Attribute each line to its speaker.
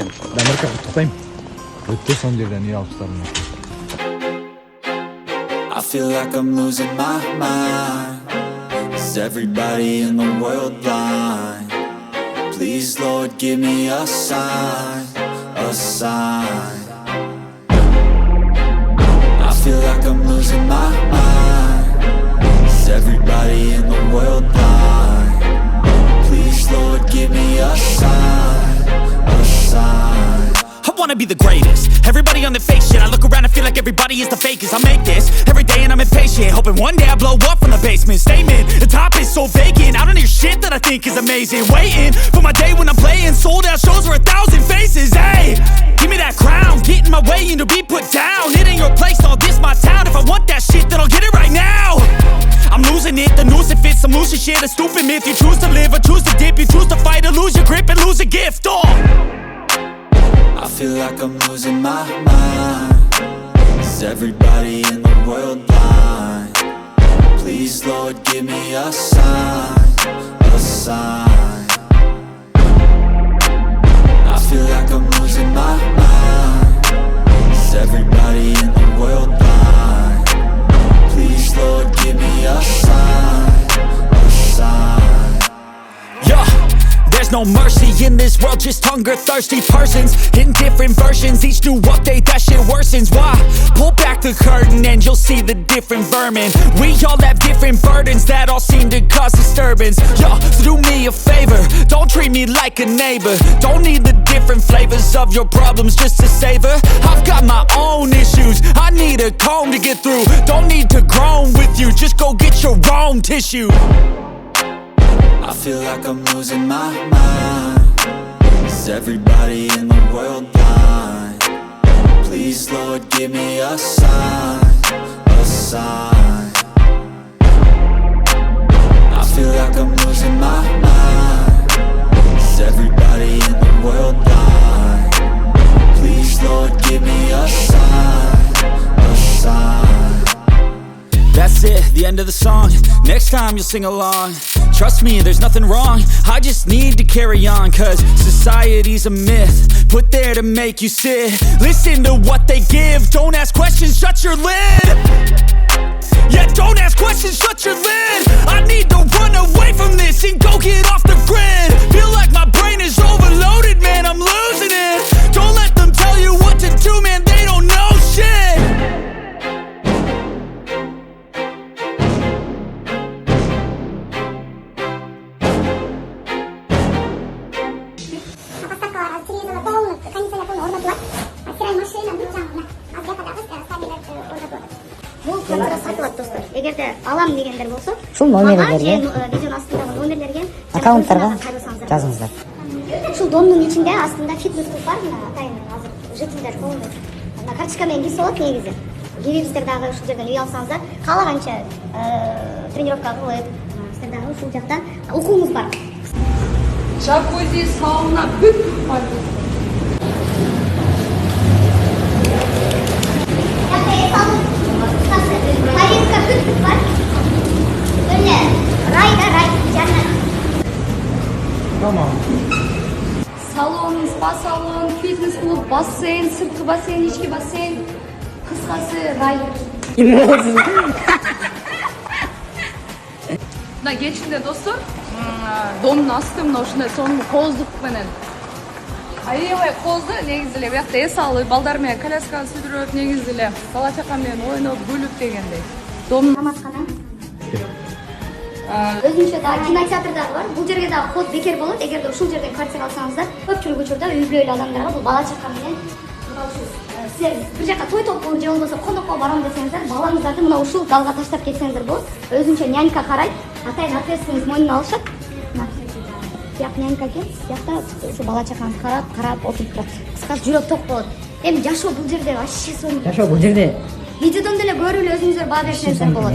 Speaker 1: Америка куттуктайм. Өтө сон жерден үй алыптармын.
Speaker 2: I feel like I'm losing my mind. Is everybody in the world blind? Please, Lord, give me a sign, a sign. I feel like I'm losing my mind. Is everybody in the world blind? Please, Lord, give me a sign, a sign.
Speaker 3: I wanna be the greatest. Everybody on the fake shit. I look around and feel like everybody is the fakest. I make this every day and I'm impatient, hoping one day I blow up from the basement. Statement, the top is so vacant. I don't hear shit that I think is amazing. Waiting for my day when I'm playing sold out shows for 1,000 faces. Hey, give me that crown, get in my way and to be put down. It ain't your place, all this my town. If I want that shit, then I'll get it right now. I'm losing it, the noose it fits. I'm losing shit, a stupid myth. You choose to live or choose to dip. You choose to fight or lose your grip and lose a gift.
Speaker 2: I feel like I'm losing my mind. Is everybody in the world blind? Please, Lord, give me a sign, a sign. I feel like I'm losing my mind. Is everybody in the world blind? Please, Lord, give me a sign, a sign.
Speaker 3: Yeah. There's no mercy in this world, just hunger-thirsty persons in different versions. Each new update, that shit worsens. Why? Pull back the curtain and you'll see the different vermin. We all have different burdens that all seem to cause disturbance. Yo, so do me a favor, don't treat me like a neighbor. Don't need the different flavors of your problems just to savor. I've got my own issues, I need a comb to get through. Don't need to groan with you, just go get your own tissue.
Speaker 2: I feel like I'm losing my mind. Is everybody in the world blind? Please, Lord, give me a sign, a sign. I feel like I'm losing my mind. Is everybody in the world blind? Please, Lord, give me a sign, a sign.
Speaker 3: That's it, the end of the song. Next time you'll sing along. Trust me, there's nothing wrong. I just need to carry on, cause society's a myth put there to make you sit. Listen to what they give. Don't ask questions, shut your lid. Yeah, don't ask questions, shut your lid. I need to run away from this and go get off the grid. Feel like my brain is overloaded, man, I'm losing it. Don't let them tell you what to do, man, they don't know shit.
Speaker 4: Бул контра сатылат, достор. Эгерде алам дегендер болсо,
Speaker 5: ушул номерлерге,
Speaker 4: видеонун астындагы номерлерге,
Speaker 5: аккаунттарга жазыңыздар.
Speaker 4: Ушул домдун ичинде астында фитнес-клуб бар, мына атайын азыр жителдер колунда. Мына карточка менен кирсе болот негизи. Кирибиздер дагы ушул жерден үй алсаңыздар, каалаганча тренировка кылып, сиздер дагы ушул жакта укугуңуз бар.
Speaker 6: Джакузи, сауна, бүт бар.
Speaker 4: Тарелка бүт бар. Öyle рай, жаннат.
Speaker 1: Tamam.
Speaker 6: Салон, спа-салон, фитнес-клуб, бассейн, сырткы бассейн, ички бассейн. Кыскасы рай. Мына кечинде, достор, домдун асты мына ушундай сонун кооздук менен. Аябай коозду, негизи эле биякта эс алып, балдар менен колясканы сүдүрүп, негизи эле бала чака менен ойноп, күлүп дегендей. Дом
Speaker 4: Намазкана. Өзүнчө да кинотеатр дагы бар. Бул жерге дагы код бекер болот. Эгерде ушул жерден квартира алсаңыздар, көпчүлүк учурда үй бүлөлүү адамдарга бул бала чака менен силер бир жака той топко же болбосо конокко барам десеңиздер, балаңыздарды мына ушул залга таштап кетсеңиздер болот. Өзүнчө нянька карайт, атайын ответственность мойнуна алышат. Бияк нянька келет, биякта ушу бала чаканы карап отуруп турат. Кыскасы жүрөк ток болот. Эми жашоо бул жерде вообще сонун.
Speaker 5: Жашоо бул жерде.
Speaker 4: Видеодон деле көрүп эле өзүңүздөр баа берсеңиздер болот.